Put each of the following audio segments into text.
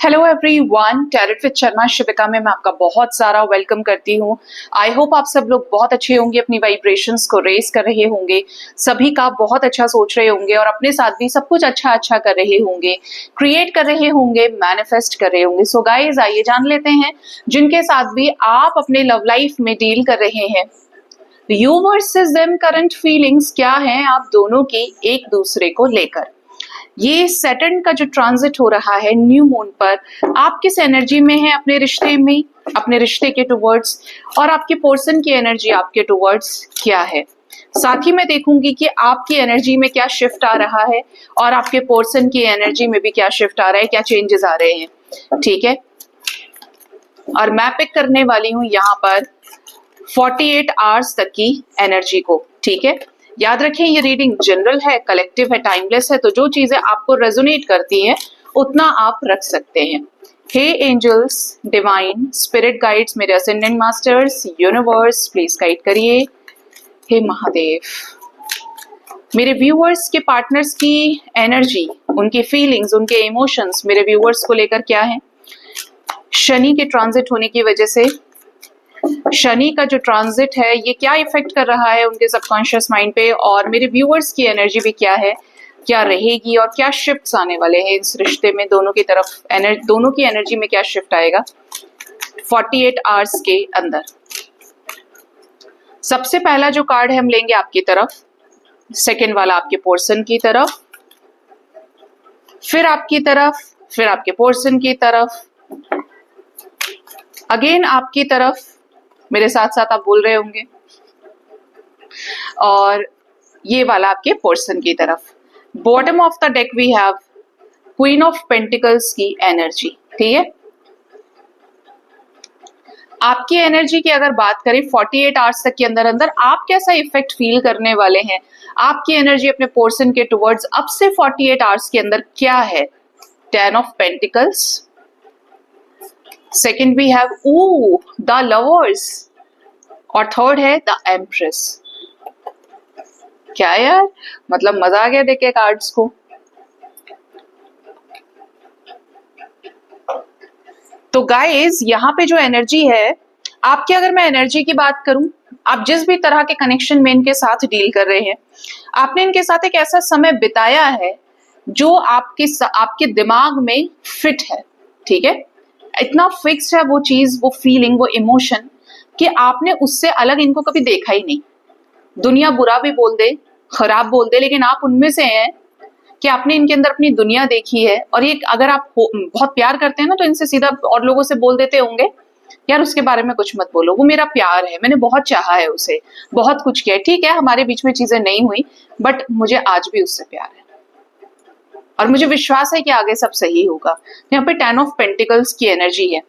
Hello everyone, tarot with Sharma Shivika में मैं आपका बहुत सारा वेलकम करती हूँ। आई होप आप सब लोग बहुत अच्छे होंगे, अपनी वाइब्रेशंस को रेस कर रहे होंगे, सभी का बहुत अच्छा सोच रहे होंगे और अपने साथ भी सब कुछ अच्छा अच्छा कर रहे होंगे, क्रिएट कर रहे होंगे, मैनिफेस्ट कर रहे होंगे। सो गाइस, आइए जान लेते हैं जिनके साथ भी आप अपने लव लाइफ में डील कर रहे हैं। You versus them current feelings क्या हैं आप दोनों की एक दूसरे को लेकर। ये सैटर्न का जो ट्रांजिट हो रहा है न्यू मून पर, आप किस एनर्जी में है अपने रिश्ते में, अपने रिश्ते के टुवर्ड्स, और आपके पर्सन की एनर्जी आपके टुवर्ड्स क्या है। साथ ही मैं देखूंगी कि आपकी एनर्जी में क्या शिफ्ट आ रहा है और आपके पर्सन की एनर्जी में भी क्या शिफ्ट आ रहा है, क्या चेंजेस आ रहे हैं। ठीक है, और मैं पिक करने वाली हूं यहाँ पर 48 आवर्स तक की एनर्जी को। ठीक है, याद रखें ये रीडिंग जनरल है, कलेक्टिव है, टाइमलेस है, तो जो चीजें आपको रेजोनेट करती हैं उतना आप रख सकते हैं। हे एंजल्स, डिवाइन स्पिरिट गाइड्स, मेरे ascendant masters, universe please guide करिए। हे महादेव, मेरे व्यूअर्स के पार्टनर्स की एनर्जी, उनकी फीलिंग्स, उनके इमोशंस मेरे व्यूअर्स को लेकर क्या है। शनि के ट्रांजिट होने की वजह से शनि का जो ट्रांजिट है ये क्या इफेक्ट कर रहा है उनके सबकॉन्शियस माइंड पे, और मेरे व्यूअर्स की एनर्जी भी क्या है, क्या रहेगी, और क्या शिफ्ट्स आने वाले हैं इस रिश्ते में। दोनों की तरफ दोनों की एनर्जी में क्या शिफ्ट आएगा 48 आवर्स के अंदर। सबसे पहला जो कार्ड है हम लेंगे आपकी तरफ, सेकेंड वाला आपके पोर्सन की तरफ, फिर आपकी तरफ, फिर आपके पोर्सन की तरफ, अगेन आपकी तरफ, मेरे साथ साथ आप बोल रहे होंगे, और ये वाला आपके पर्सन की तरफ। Bottom of the deck we have queen of pentacles की एनर्जी। ठीक है, आपकी एनर्जी की अगर बात करें 48 आवर्स तक के अंदर अंदर आप कैसा इफेक्ट फील करने वाले हैं, आपकी एनर्जी अपने पर्सन के टुवर्ड्स अब से 48 आवर्स के अंदर क्या है। 10 of pentacles, second we have the lovers, और थर्ड है द एम्प्रेस। क्या यार, मतलब मजा आ गया देखे कार्ड्स को। तो गाइस, यहाँ पे जो एनर्जी है आपकी, अगर मैं एनर्जी की बात करूं, आप जिस भी तरह के कनेक्शन में इनके साथ डील कर रहे हैं, आपने इनके साथ एक ऐसा समय बिताया है जो आपके दिमाग में फिट है। ठीक है, इतना फिक्स्ड है वो चीज, वो फीलिंग, वो इमोशन, कि आपने उससे अलग इनको कभी देखा ही नहीं। दुनिया बुरा भी बोल दे, खराब बोल दे, लेकिन आप उनमें से हैं कि आपने इनके अंदर अपनी दुनिया देखी है। और ये अगर आप बहुत प्यार करते हैं ना, तो इनसे सीधा और लोगों से बोल देते होंगे यार उसके बारे में कुछ मत बोलो, वो मेरा प्यार है, मैंने बहुत चाहा है उसे, बहुत कुछ किया है। ठीक है, हमारे बीच में चीजें नहीं हुई, बट मुझे आज भी उससे प्यार है और मुझे विश्वास है कि आगे सब सही होगा। यहाँ पे 10 ऑफ पेंटिकल्स की एनर्जी है।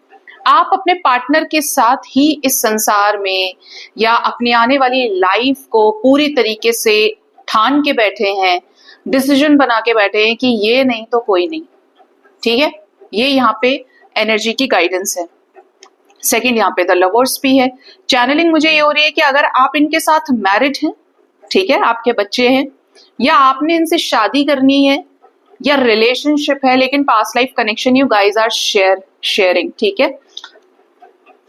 आप अपने पार्टनर के साथ ही इस संसार में या अपनी आने वाली लाइफ को पूरी तरीके से ठान के बैठे हैं, डिसीजन बना के बैठे हैं कि ये नहीं तो कोई नहीं। ठीक है, ये यहाँ पे एनर्जी की गाइडेंस है। सेकंड, यहाँ पे द लवर्स भी है। चैनलिंग मुझे ये हो रही है कि अगर आप इनके साथ मैरिड हैं, ठीक है, आपके बच्चे हैं, या आपने इनसे शादी करनी है, या रिलेशनशिप है लेकिन past life connection, you guys are sharing. ठीक है,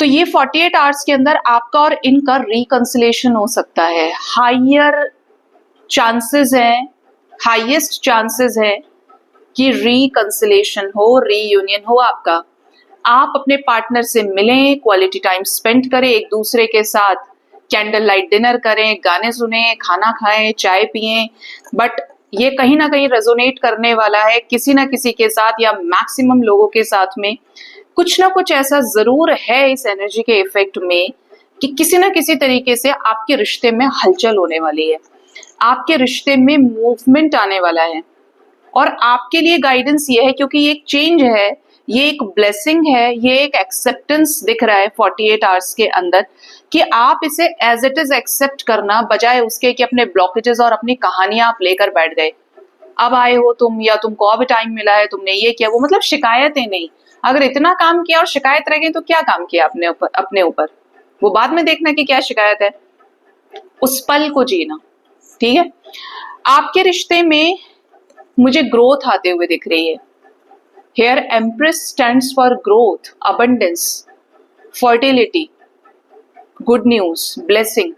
तो ये 48 आवर्स के अंदर आपका और इनका रिकंसिलेशन हो सकता है। हायर चांसेस हैं, हाईएस्ट चांसेस है कि रिकंसिलेशन हो, रीयूनियन हो आपका। आप अपने पार्टनर से मिलें, क्वालिटी टाइम स्पेंड करें, एक दूसरे के साथ कैंडल लाइट डिनर करें, गाने सुने, खाना खाएं, चाय पिएं, बट ये कहीं ना कहीं रेजोनेट करने वाला है किसी ना किसी के साथ, या मैक्सिमम लोगों के साथ में कुछ ना कुछ ऐसा जरूर है इस एनर्जी के इफेक्ट में कि किसी ना किसी तरीके से आपके रिश्ते में हलचल होने वाली है, आपके रिश्ते में मूवमेंट आने वाला है। और आपके लिए गाइडेंस ये है, क्योंकि ये एक चेंज है, ये एक ब्लेसिंग है, ये एक एक्सेप्टेंस दिख रहा है 48 आवर्स के अंदर, कि आप इसे एज इट इज एक्सेप्ट करना, बजाय उसके कि अपने ब्लॉकेजेस और अपनी कहानियां आप लेकर बैठ गए। अब आए हो तुम, या तुमको अब टाइम मिला है, तुमने ये किया, वो मतलब शिकायतें नहीं। अगर इतना काम किया और शिकायत रह गई तो क्या काम किया अपने ऊपर, वो बाद में देखना कि क्या शिकायत है, उस पल को जीना। ठीक है, आपके रिश्ते में मुझे ग्रोथ आते हुए दिख रही है। Here empress stands for growth, abundance, fertility, good news, blessing.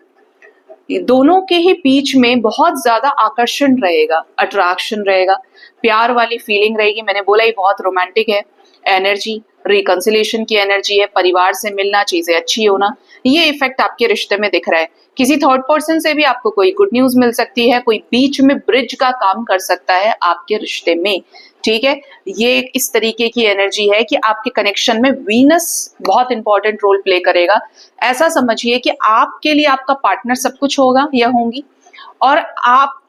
दोनों के ही बीच में बहुत ज्यादा आकर्षण रहेगा, अट्रैक्शन रहेगा, प्यार वाली फीलिंग रहेगी। मैंने बोला ये बहुत रोमांटिक है। एनर्जी रिकंसिलेशन की एनर्जी है, परिवार से मिलना, चीजें अच्छी होना, ये इफेक्ट आपके रिश्ते में दिख रहा है। किसी थर्ड पर्सन से भी आपको कोई गुड न्यूज मिल सकती है, कोई बीच में ब्रिज का काम कर सकता है आपके रिश्ते में। ठीक है, ये इस तरीके की एनर्जी है कि आपके कनेक्शन में वीनस बहुत इंपॉर्टेंट रोल प्ले करेगा। ऐसा समझिए कि आपके लिए आपका पार्टनर सब कुछ होगा या होंगी, और आप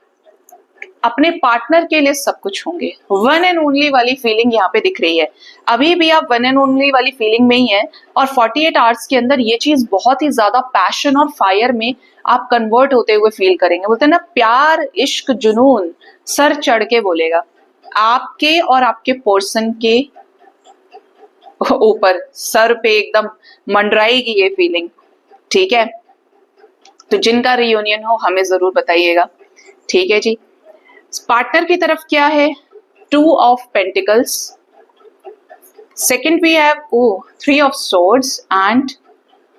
अपने पार्टनर के लिए सब कुछ होंगे। वन एंड ओनली वाली फीलिंग यहाँ पे दिख रही है। अभी भी आप वन एंड ओनली वाली फीलिंग में ही है, और 48 आवर्स के अंदर ये चीज बहुत ही ज्यादा पैशन और फायर में आप कन्वर्ट होते हुए फील करेंगे। बोलते हैं ना, प्यार, इश्क, जुनून सर चढ़ के बोलेगा आपके और आपके पर्सन के ऊपर, सर पे एकदम मंडराएगी ये फीलिंग। ठीक है, तो जिनका रियूनियन हो हमें जरूर बताइएगा। ठीक है जी। पार्टनर की तरफ क्या है? 2 of pentacles, second we have 3 of swords and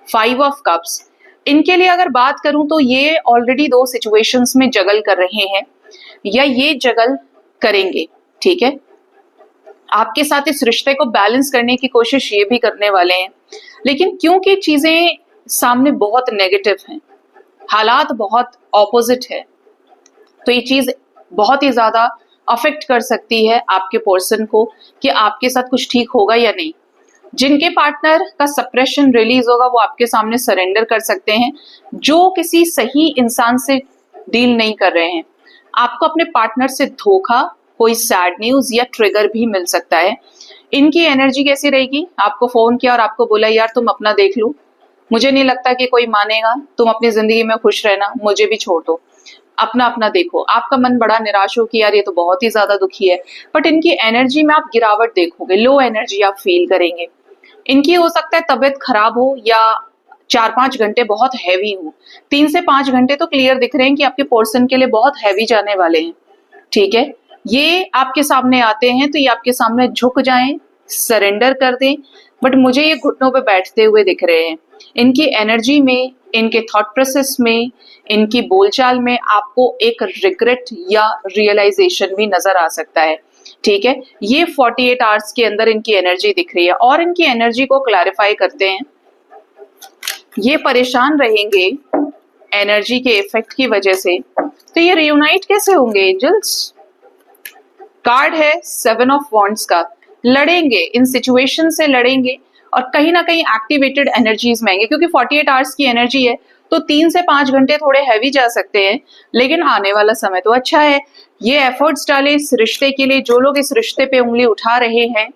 5 of cups. इनके लिए अगर बात करूं तो ये ऑलरेडी 2 सिचुएशंस में जगल कर रहे हैं या ये जगल करेंगे। ठीक है, आपके साथ इस रिश्ते को बैलेंस करने की कोशिश ये भी करने वाले हैं, लेकिन क्योंकि चीजें सामने बहुत नेगेटिव हैं, हालात बहुत ऑपोजिट है, तो ये चीज बहुत ही ज्यादा अफेक्ट कर सकती है आपके पर्सन को कि आपके साथ कुछ ठीक होगा या नहीं। जिनके पार्टनर का सप्रेशन रिलीज होगा वो आपके सामने सरेंडर कर सकते हैं, जो किसी सही इंसान से डील नहीं कर रहे हैं। आपको अपने पार्टनर से धोखा, कोई सैड न्यूज या ट्रिगर भी मिल सकता है। इनकी एनर्जी कैसी रहेगी? आपको फोन किया और आपको बोला यार तुम अपना देख लो, मुझे नहीं लगता कि कोई मानेगा, तुम अपनी जिंदगी में खुश रहना, मुझे भी छोड़ दो, अपना अपना देखो। आपका मन बड़ा निराश हो कि यार ये तो बहुत ही ज्यादा दुखी है, बट इनकी एनर्जी में आप गिरावट देखोगे, लो एनर्जी आप फील करेंगे। इनकी हो सकता है तबीयत खराब हो या 4-5 घंटे बहुत हैवी हो। 3 से 5 घंटे तो क्लियर दिख रहे हैं कि आपके पर्सन के लिए बहुत हैवी जाने वाले हैं। ठीक है, ये आपके सामने आते हैं तो ये आपके सामने झुक जाएं, सरेंडर कर दें, बट मुझे ये घुटनों पे बैठते हुए दिख रहे हैं। इनकी एनर्जी में, इनके थॉट प्रोसेस में, इनकी बोलचाल में आपको एक रिग्रेट या रियलाइजेशन भी नजर आ सकता है। ठीक है, ये 48 आवर्स के अंदर इनकी एनर्जी दिख रही है, और इनकी एनर्जी को क्लैरिफाई करते हैं। ये परेशान रहेंगे एनर्जी के इफेक्ट की वजह से, तो ये रियूनाइट कैसे होंगे एंजल्स? कार्ड है 7 ऑफ वॉन्ड्स का। लड़ेंगे, इन सिचुएशन से लड़ेंगे और कहीं ना कहीं एक्टिवेटेड एनर्जीज में आएंगे, क्योंकि 48 आवर्स की एनर्जी है तो 3 से 5 घंटे थोड़े हैवी जा सकते हैं, लेकिन आने वाला समय तो अच्छा है। ये एफर्ट्स डालें इस रिश्ते के लिए। जो लोग इस रिश्ते पे उंगली उठा रहे हैं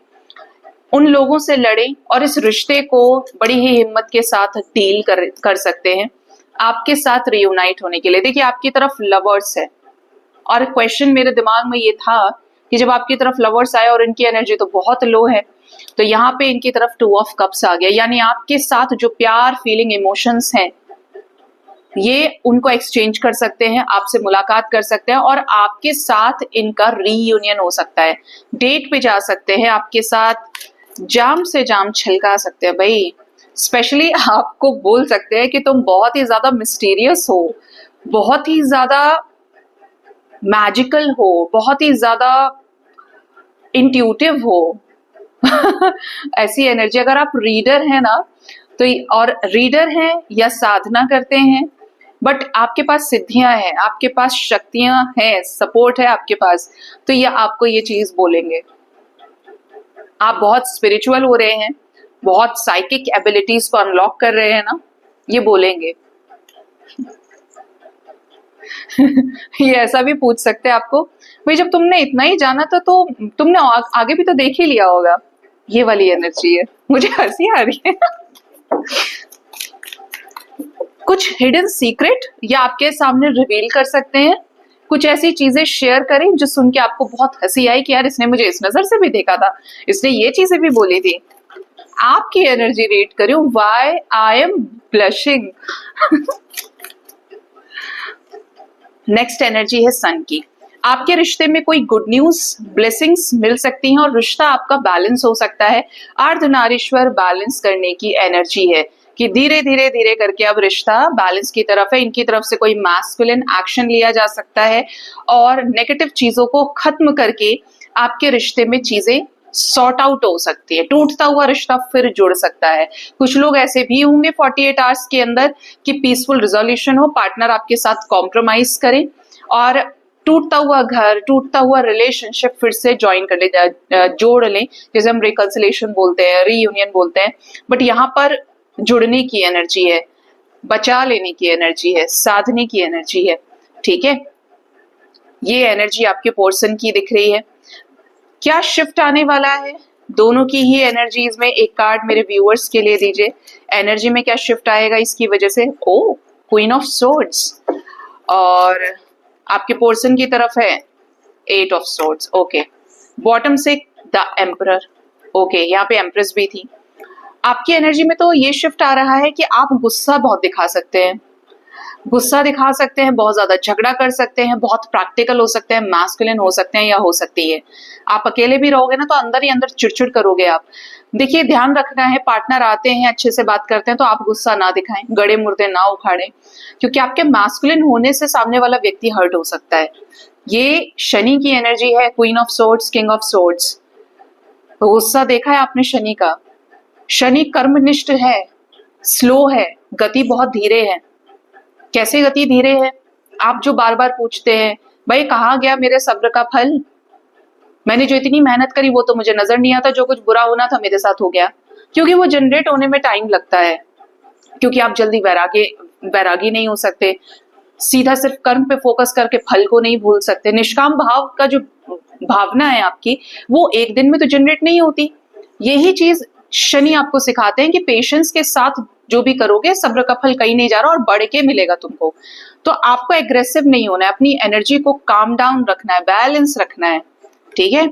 उन लोगों से लड़ें और इस रिश्ते को बड़ी ही हिम्मत के साथ डील कर सकते हैं आपके साथ रियूनाइट होने के लिए। देखिए, आपकी तरफ लवर्स है, और क्वेश्चन मेरे दिमाग में ये था कि जब आपकी तरफ लवर्स आए और इनकी एनर्जी तो बहुत लो है, तो यहाँ पे इनकी तरफ 2 ऑफ कप्स आ गया, यानी आपके साथ जो प्यार, फीलिंग, इमोशंस हैं ये उनको एक्सचेंज कर सकते हैं, आपसे मुलाकात कर सकते हैं, और आपके साथ इनका रीयूनियन हो सकता है। डेट पे जा सकते हैं, आपके साथ जाम से जाम छलका सकते हैं भाई। स्पेशली आपको बोल सकते हैं कि तुम बहुत ही ज्यादा मिस्टीरियस हो, बहुत ही ज्यादा मैजिकल हो, बहुत ही ज्यादा इंट्यूटिव हो। ऐसी एनर्जी, अगर आप रीडर हैं ना तो, और रीडर हैं या साधना करते हैं बट आपके पास सिद्धियां हैं, आपके पास शक्तियां हैं, सपोर्ट है आपके पास, तो ये आपको ये चीज बोलेंगे। आप बहुत स्पिरिचुअल हो रहे हैं, बहुत साइकिक एबिलिटीज को अनलॉक कर रहे हैं ना, ये बोलेंगे। ये ऐसा भी पूछ सकते हैं आपको, भाई जब तुमने इतना ही जाना था तो तुमने आगे भी तो देख ही लिया होगा। ये वाली एनर्जी है। मुझे हंसी आ रही है। कुछ हिडन सीक्रेट या आपके सामने रिवील कर सकते हैं, कुछ ऐसी चीजें शेयर करें जो सुन के आपको बहुत हंसी आई कि यार इसने मुझे इस नजर से भी देखा था, इसने ये चीजें भी बोली थी। आपकी एनर्जी रीड करूं, why I am blushing. Next energy है सन की। आपके रिश्ते में कोई गुड न्यूज, ब्लेसिंग्स मिल सकती हैं और रिश्ता आपका बैलेंस हो सकता है। अर्धनारीश्वर बैलेंस करने की एनर्जी है कि धीरे धीरे धीरे करके अब रिश्ता बैलेंस की तरफ है। इनकी तरफ से कोई मैस्कुलिन एक्शन लिया जा सकता है और नेगेटिव चीजों को खत्म करके आपके रिश्ते में चीजें सॉर्ट आउट हो सकती है। टूटता हुआ रिश्ता फिर जुड़ सकता है। कुछ लोग ऐसे भी होंगे 48 आवर्स के अंदर कि पीसफुल रिजोल्यूशन हो, पार्टनर आपके साथ कॉम्प्रोमाइज करे और टूटता हुआ घर, टूटता हुआ रिलेशनशिप फिर से ज्वाइन कर ले, जोड़ लें, जैसे हम रिकंसिलेशन बोलते हैं, रीयूनियन बोलते हैं। बट यहाँ पर जुड़ने की एनर्जी है, बचा लेने की एनर्जी है, साधने की एनर्जी है। ठीक है, ये एनर्जी आपके पोर्शन की दिख रही है। क्या शिफ्ट आने वाला है? दोनों की ही एनर्जीज में एक कार्ड मेरे व्यूअर्स के लिए दीजिए। एनर्जी में क्या शिफ्ट आएगा इसकी वजह से? ओ, क्वीन ऑफ सोर्ड्स, और आपके पोर्शन की तरफ है 8 ऑफ सोर्ड्स। ओके, बॉटम से द एम्परर। ओके, यहाँ पे एम्प्रेस भी थी। आपकी एनर्जी में तो ये शिफ्ट आ रहा है कि आप गुस्सा बहुत दिखा सकते हैं, गुस्सा दिखा सकते हैं, बहुत ज्यादा झगड़ा कर सकते हैं, बहुत प्रैक्टिकल हो सकते हैं, मैस्कुलिन हो सकते हैं, या हो सकती है आप अकेले भी रहोगे ना तो अंदर ही अंदर चिड़चिड़ करोगे आप। देखिए, ध्यान रखना है, पार्टनर आते हैं, अच्छे से बात करते हैं तो आप गुस्सा ना दिखाएं, गड़े मुर्दे ना उखाड़ें, क्योंकि आपके मैस्कुलिन होने से सामने वाला व्यक्ति हर्ट हो सकता है। ये शनि की एनर्जी है, queen of swords, king of swords. गुस्सा देखा है आपने शनि का? शनि कर्मनिष्ठ है, स्लो है, गति बहुत धीरे है। कैसे गति धीरे है? आप जो बार बार पूछते हैं, भाई कहाँ गया मेरे सब्र का फल, मैंने जो इतनी मेहनत करी वो तो मुझे नजर नहीं आता, जो कुछ बुरा होना था मेरे साथ हो गया। क्योंकि वो जनरेट होने में टाइम लगता है, क्योंकि आप जल्दी वैरागी नहीं हो सकते, सीधा सिर्फ कर्म पे फोकस करके फल को नहीं भूल सकते। निष्काम भाव का जो भावना है आपकी, वो एक दिन में तो जनरेट नहीं होती। यही चीज शनि आपको सिखाते हैं कि पेशेंस के साथ जो भी करोगे, सब्र का फल कहीं नहीं जा रहा और बढ़ के मिलेगा तुमको। तो आपको एग्रेसिव नहीं होना है, अपनी एनर्जी को काम डाउन रखना है, बैलेंस रखना है। ठीक है,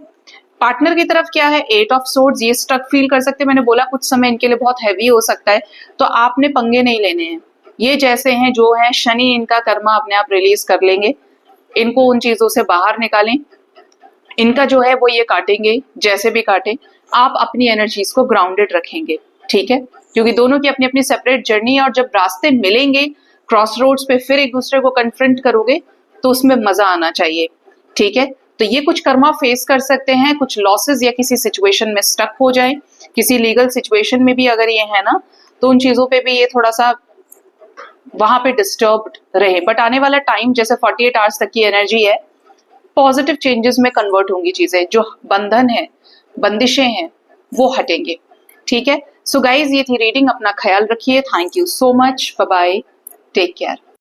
पार्टनर की तरफ क्या है? 8 ऑफ सोर्ड्स। ये स्ट्रक फील कर सकते हैं, मैंने बोला कुछ समय इनके लिए बहुत हैवी हो सकता है, तो आपने पंगे नहीं लेने हैं। ये जैसे हैं जो है, शनि इनका कर्मा अपने आप रिलीज कर लेंगे, इनको उन चीजों से बाहर निकालें। इनका जो है वो ये काटेंगे, जैसे भी काटें, आप अपनी एनर्जीज को ग्राउंडेड रखेंगे। ठीक है, क्योंकि दोनों की अपनी अपनी सेपरेट जर्नी है और जब रास्ते मिलेंगे क्रॉस रोड्स पे, फिर एक दूसरे को कन्फ्रंट करोगे तो उसमें मजा आना चाहिए। ठीक है, तो ये कुछ कर्मा फेस कर सकते हैं, कुछ लॉसेस या किसी सिचुएशन में स्टक हो जाए, किसी लीगल सिचुएशन में भी अगर ये है ना, तो उन चीजों पे भी ये थोड़ा सा वहां पे डिस्टर्ब्ड रहे। बट आने वाला टाइम, जैसे 48 आवर्स तक की एनर्जी है, पॉजिटिव चेंजेस में कन्वर्ट होंगी चीजें, जो बंधन है, बंदिशें हैं, वो हटेंगे। ठीक है, सो गाइज, ये थी रीडिंग। अपना ख्याल रखिए। Thank you so much, bye bye, take care.